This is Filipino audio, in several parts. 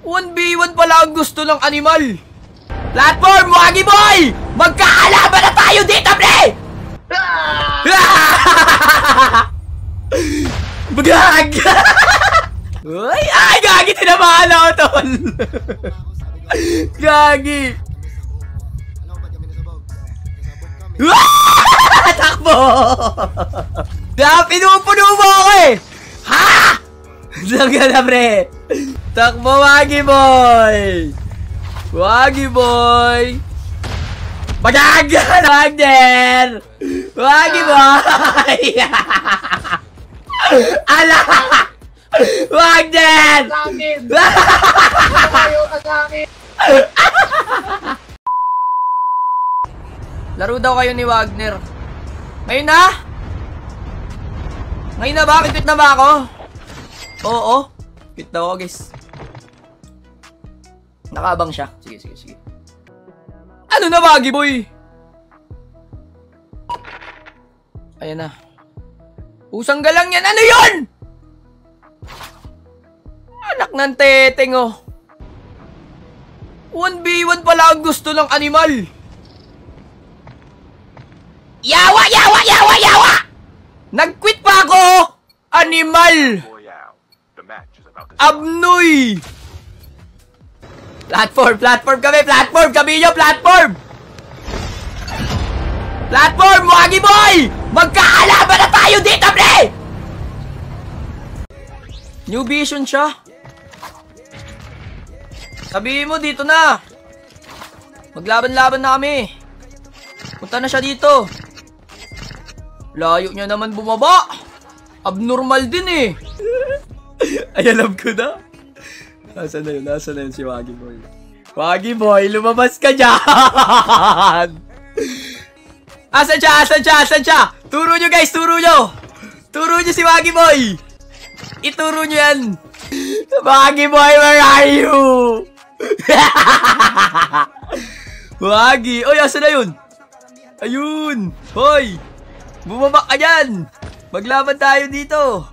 1v1 pala ang gusto ng animal. Platform, Wagi Boy! Magkakalaban na tayo dito, pre! Bagag! Ay, gagi, tinamaan ako, tol! Gagi! Takbo! Pinupuno mo ako eh! Ha? Laga na, pre! Takbo, Wagi Boy! Wagi Boy! Bagag! Wagner! Wagi Boy! Ala! Wagner! Laro daw kayo ni Wagner. Ngayon na? Ngayon na ba? Quit na ba ako? Oo. Quit na ako, guys. Nakabang siya. Sige. Ano na, Wagi Boy? Ayan na. Usang galang yan. Ano yun? Anak ng teteng, oh. 1v1 pala ang gusto ng animal. Yawa! Nag-quit pa ako! Animal! Abnoy! Platform kami! Platform! Platform, Wagi Boy! Magkakalaban na tayo dito, pre! New vision siya. Sabihin mo, dito na. Maglaban-laban na kami. Punta na siya dito. Layo niya naman bumaba. Abnormal din eh. Ay, alam ko na. Nasaan na yun si Wagi Boy? Wagi Boy, lumabas ka dyan! Asan siya? Turo nyo, guys, turo nyo si Wagi Boy! Ituro nyo yan! Wagi Boy, where are you? Wagi! Oy, asan na yun? Ayun! Hoy! Bumaba ka dyan! Maglaban tayo dito!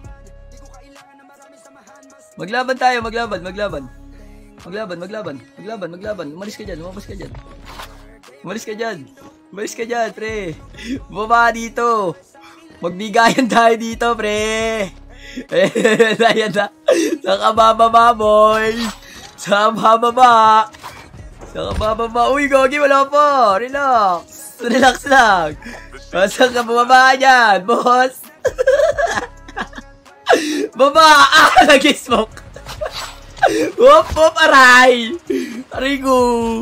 Maglaban. Umalis ka dyan, pre. Bumaba dito. Magbigayan tayo dito, pre. Ayan na. Saka bababa, boy. Saka bababa. Uy, Gogi, wala pa. Relax lang. Saan ka bumaba dyan, boss? Baba! Nag-smoke! Wop, aray! Aray ko!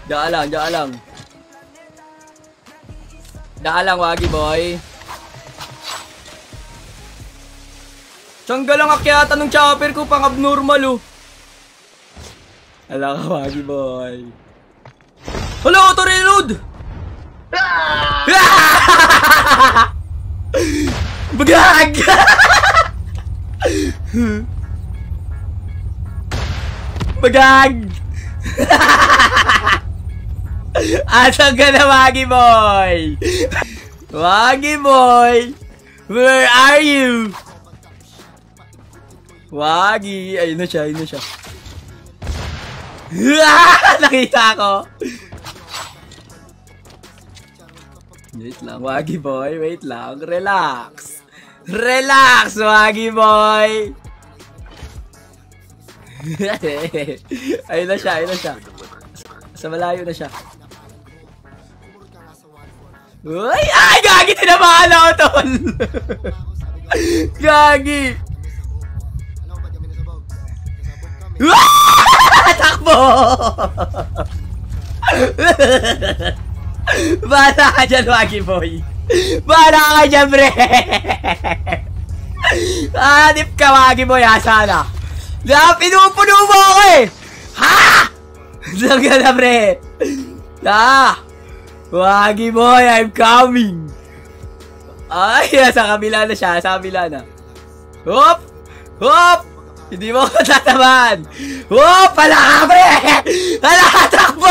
Diyan lang. Wagi Boy. Tiyangga lang akyatan ng chopper ko, pang abnormal, oh. Ala ka, Wagi Boy. Hello, auto-reload! Bagag! Asan ka na, Wagi Boy? Wagi Boy, where are you? Wagi, ayun na siya. Nakita ko. Wait lang, Wagi Boy. Wait lang. Relax, Wagi Boy. Ayun na siya. Sa malayo na siya. Uy! Ay! Gagi! Tinamaan ako, tol! Gagi! Takbo! Bahala ka dyan, Wagi Boy! Bahala ka dyan, bre! Hanip ka, Wagi Boy, ha? Sana! Pinupuno mo ako eh! Ha? Laga na, bre! Wagi Boy, I'm coming! Ay, sa kabila na siya, Hop! Hindi mo ko tataman! Hop! Hala ka, bre! Hala ka, takbo!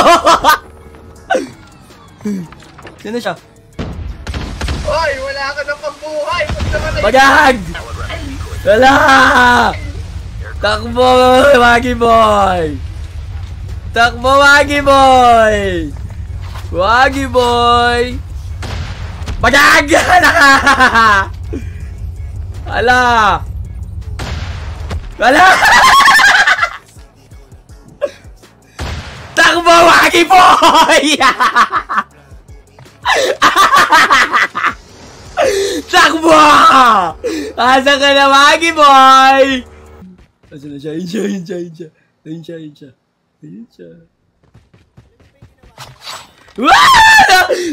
Sino siya? Hoy, wala ka na pambuhay! Bagag! Wala! Takbo, Wagi Boy! Takbo, Wagi Boy! Wagi Boy! Bagag! Ala! Wala! Takbo, Wagi Boy! Takbo! Asa ka na, Wagi Boy? Asa na siya? Ayun siya.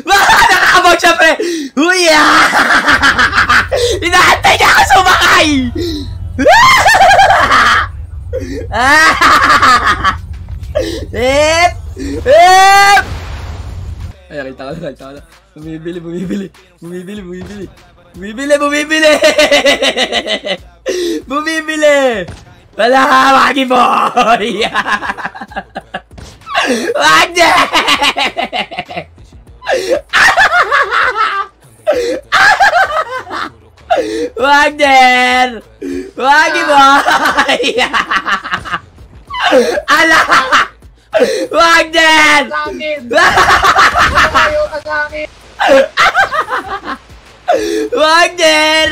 Nakakabag siya, pre! Huya! Inaantay niya ako sumakay! Hip! Ay, nakita ka na. Bumibili! Wala! Wagi Boy! Wagi! Wagner! Wagi Boy! Ala! Wagner! Wagner!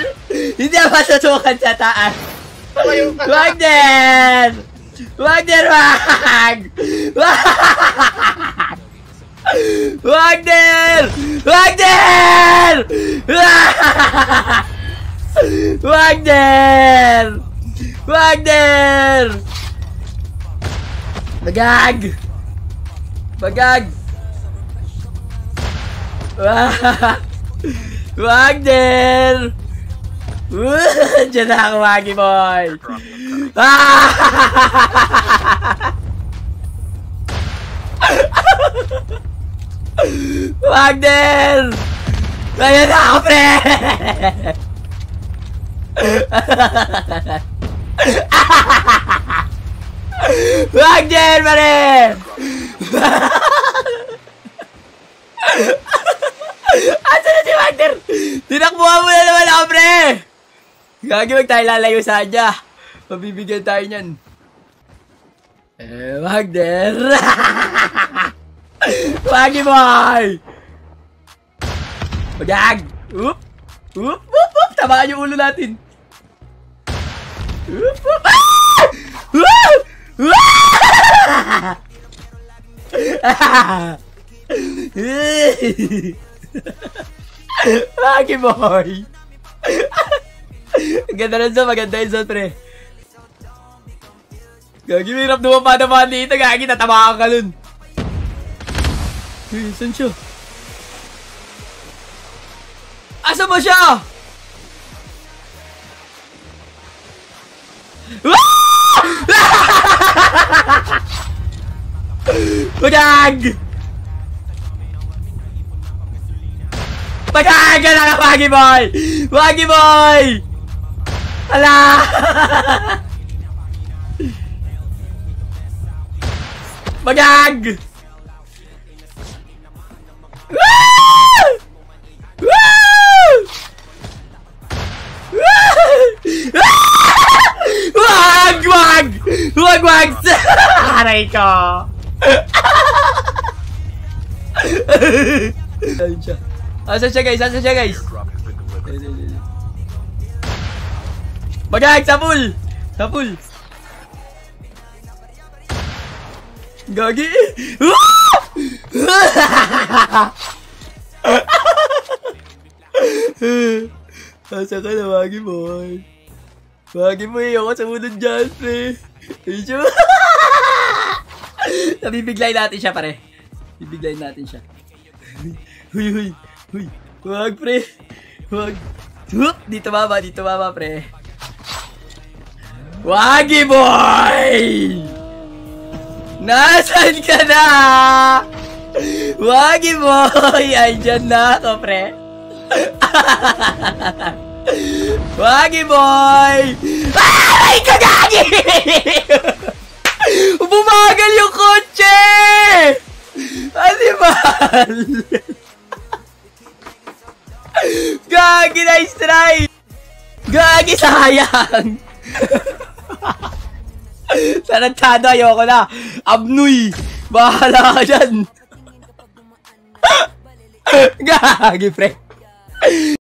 Hindi ako masusukan sa taas! Wagner! Wagner, wag! Wagner! Wagner! Wagner! Wagner! Bagag! Wagner! Diyan na ako, Wagi Boy! Wagner! Ayan na ako, pre! Wagner, pare! Asa na si Wagner? Tinakbuhan mo na naman ako, pre! Gagi, wag tayo lalayo sa kanya. Mabibigyan tayo niyan. Wagner! Wagi Boy! Bagag! Oop! Tamaan yung ulo natin. Oop! Wagi Boy! Ganda rin maganda yun, pre. Gagi, may hirap naman dito. Gagi, tatamaan ka nun. Saan siya? Asa ba siya? Bagag! Bagag ka na, Wagi Boy! Wagi Boy! Ala! Bagag! Wag! Aray ko! Asan siya, guys? Bagag! Sapul! Gagi! Asa ka na, Wagi Boy? Wagi Boy, ako sa munod dyan, pre. Nabibiglayin natin siya, pare. Bibiglayin natin siya. Huy. Wag, pre. Wag. Dito baba, pre. Wagi Boy! Nasaan ka na? Wagi Boy! Andyan na ako, pre. Wagi Boy! Ay, kagagi! Bumagal yung kotse! Animal! Gagi, nice try! Gagi, sayang! Tarantado, ayoko na. Abnoy! Bahala ka dyan! Gagi, pre.